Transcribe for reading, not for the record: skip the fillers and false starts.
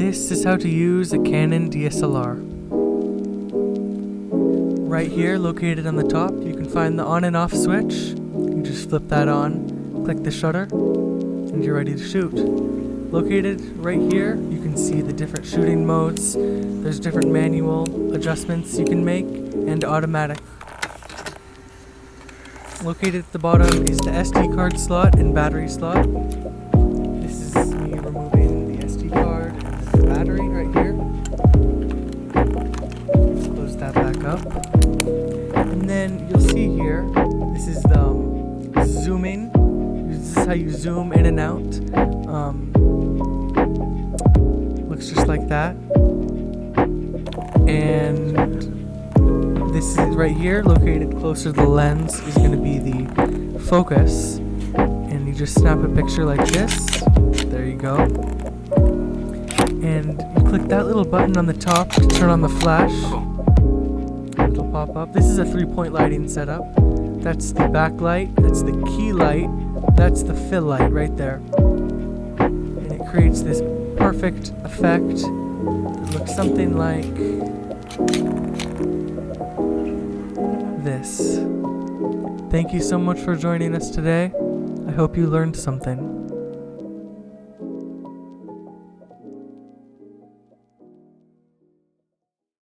This is how to use a Canon DSLR. Right here, located on the top, you can find the on and off switch. You just flip that on, click the shutter, and you're ready to shoot. Located right here, you can see the different shooting modes. There's different manual adjustments you can make, and automatic. Located at the bottom is the SD card slot and battery slot. This is me removing the SD card and the battery right here. Let's close that back up. And then you'll see here, this is the zooming. This is how you zoom in and out. Looks just like that. And this is right here, located closer to the lens, is going to be the focus. And you just snap a picture like this. There you go. And you click that little button on the top to turn on the flash. It'll pop up. This is a 3-point lighting setup. That's the backlight, that's the key light, that's the fill light right there. And it creates this perfect effect. It looks something like this. Thank you so much for joining us today. I hope you learned something.